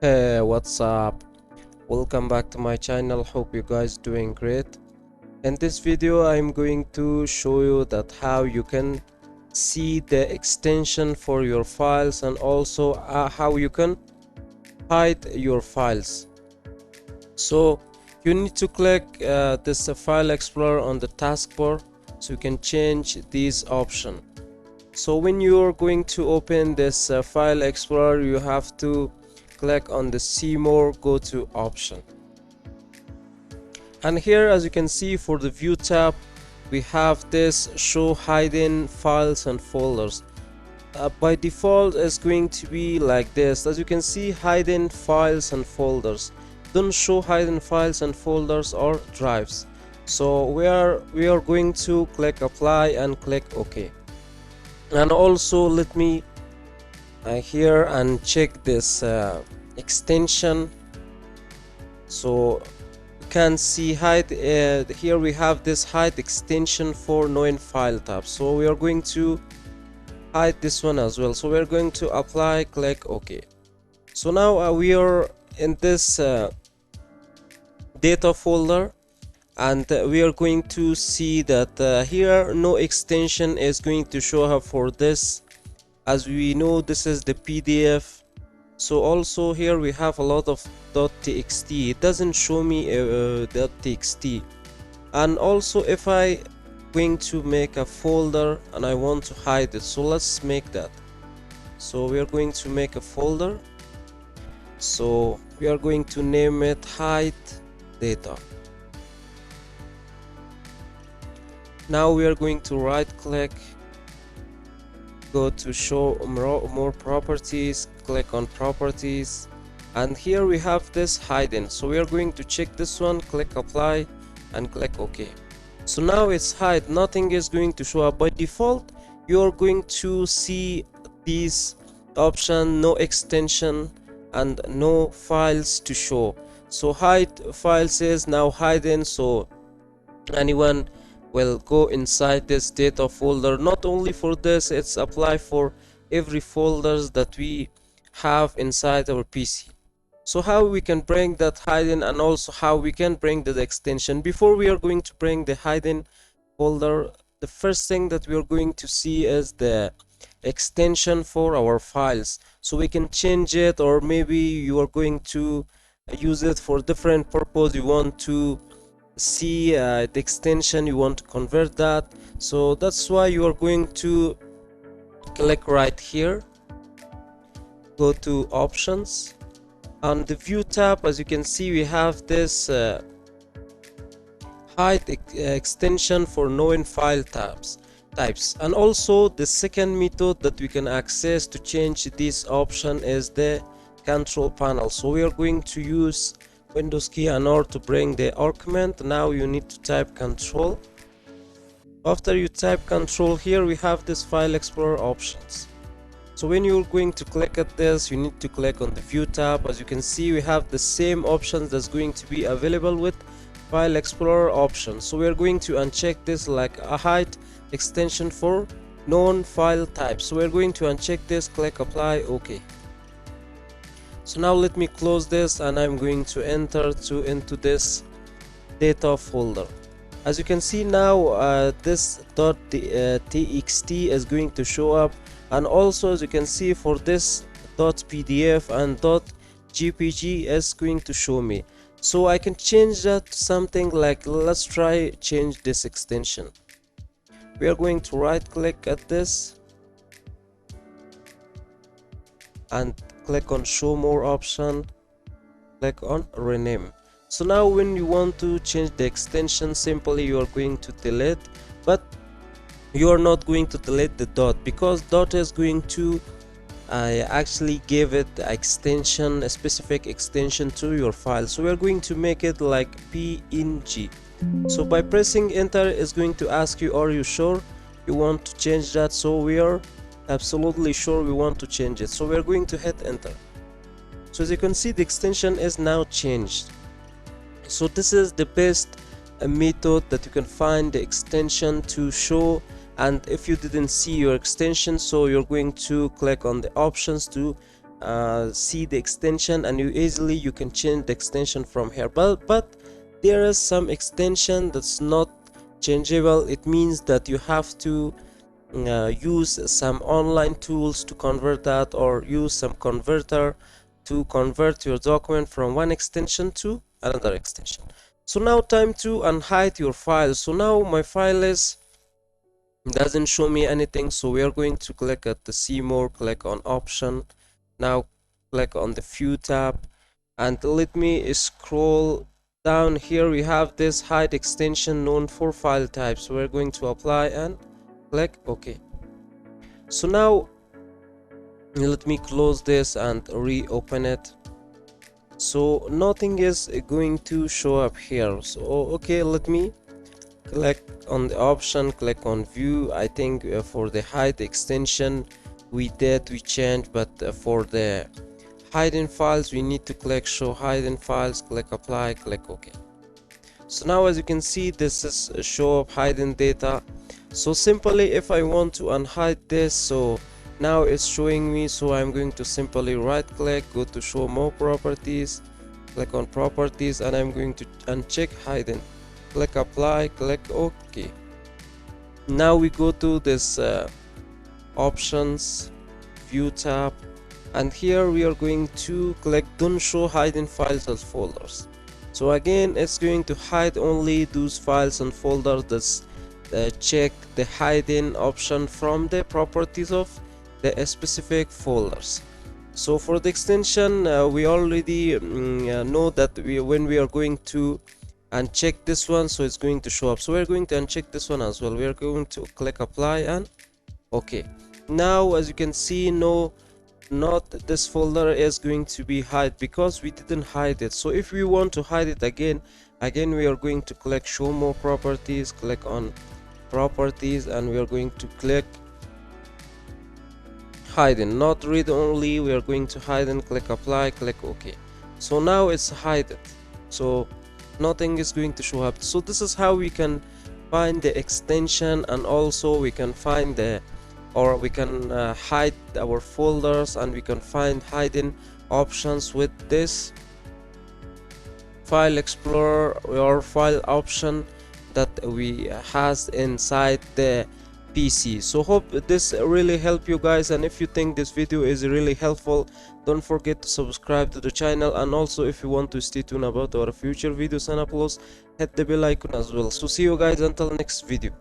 Hey, what's up? Welcome back to my channel. Hope you guys doing great. In this video, I'm going to show you that how you can see the extension for your files and also how you can hide your files. So you need to click this file explorer on the taskbar so you can change these options. So when you're going to open this file explorer, you have to click on the see more, go to option, and here as you can see for the view tab we have this show hidden files and folders. By default it's going to be like this. As you can see, hidden files and folders don't show hidden files and folders or drives. So we are going to click apply and click OK. And also let me here and check this extension. So you can see hide here we have this hide extension for known file tab. So we are going to hide this one as well. So we're going to apply, click OK. So now we are in this data folder, and we are going to see that here no extension is going to show up for this. As we know, this is the PDF. So also here we have a lot of .txt. It doesn't show me .txt. And also if I going to make a folder and I want to hide it, so let's make that. So we are going to make a folder. So we are going to name it hide data. Now we are going to right click, go to show more properties, click on properties, and here we have this hidden. So we are going to check this one, click apply and click OK. So now it's hide, nothing is going to show up. By default you're going to see these option, no extension and no files to show. So hide files is now hidden, so anyone will go inside this data folder. Not only for this, it's apply for every folders that we have inside our PC. So how we can bring that hidden and also how we can bring the extension. Before we are going to bring the hidden folder, the first thing that we are going to see is the extension for our files, so we can change it, or maybe you are going to use it for different purpose. You want to see the extension, you want to convert that. So that's why you are going to click right here, go to options. On the view tab, as you can see, we have this hide extension for known file types. And also the second method that we can access to change this option is the control panel. So we are going to use Windows key and R to bring the argument. Now you need to type control. After you type control, here we have this file explorer options. So when you're going to click at this, you need to click on the view tab. As you can see, we have the same options that's going to be available with file explorer options. So we are going to uncheck this, like a hide extension for known file types. So we're going to uncheck this, click apply, OK. So now let me close this and I'm going to enter into this data folder. As you can see now, this .txt is going to show up, and also as you can see for this .pdf and .jpg is going to show me. So I can change that to something like, let's try change this extension. We are going to right click at this and click on show more option, click on rename. So now when you want to change the extension, simply you are going to delete, but you are not going to delete the dot, because dot is going to actually give it the extension, a specific extension to your file. So we are going to make it like png. So by pressing enter, it's going to ask you, are you sure you want to change that? So we are absolutely sure we want to change it, so we're going to hit enter. So as you can see, the extension is now changed. So this is the best method that you can find the extension to show. And if you didn't see your extension, so you're going to click on the options to see the extension, and you can change the extension from here. But there is some extension that's not changeable. It means that you have to use some online tools to convert that, or use some converter to convert your document from one extension to another extension. So now time to unhide your file. So now my file doesn't show me anything, so we are going to click at the see more, click on option, now click on the view tab, and let me scroll down. Here we have this hide extension known for file types. We're going to apply and click OK. So now let me close this and reopen it. So nothing is going to show up here. So okay, let me click on the option, click on view. I think for the hide extension we changed, but for the hidden files we need to click show hidden files, click apply, click OK. So now as you can see, this is show up hidden data. So simply if I want to unhide this, so now it's showing me, so I'm going to simply right click, go to show more properties, click on properties, and I'm going to uncheck hidden, click apply, click OK. Now we go to this options view tab, and here we are going to click don't show hidden files as folders. So again, it's going to hide only those files and folders that's check the hidden option from the properties of the specific folders. So for the extension, we already know that when we are going to uncheck this one, so it's going to show up. So we're going to uncheck this one as well. We're going to click apply and OK. Now as you can see, no, not this folder is going to be hide because we didn't hide it. So if we want to hide it again we are going to click show more properties, click on properties, and we are going to click hidden, not read only. We are going to hide and click apply, click OK. So now it's hidden, so nothing is going to show up. So this is how we can find the extension, and also we can find we can hide our folders, and we can find hidden options with this file explorer or file option that we has inside the PC. So hope this really help you guys, and if you think this video is really helpful, don't forget to subscribe to the channel, and also if you want to stay tuned about our future videos and uploads, hit the bell icon as well. So see you guys until next video.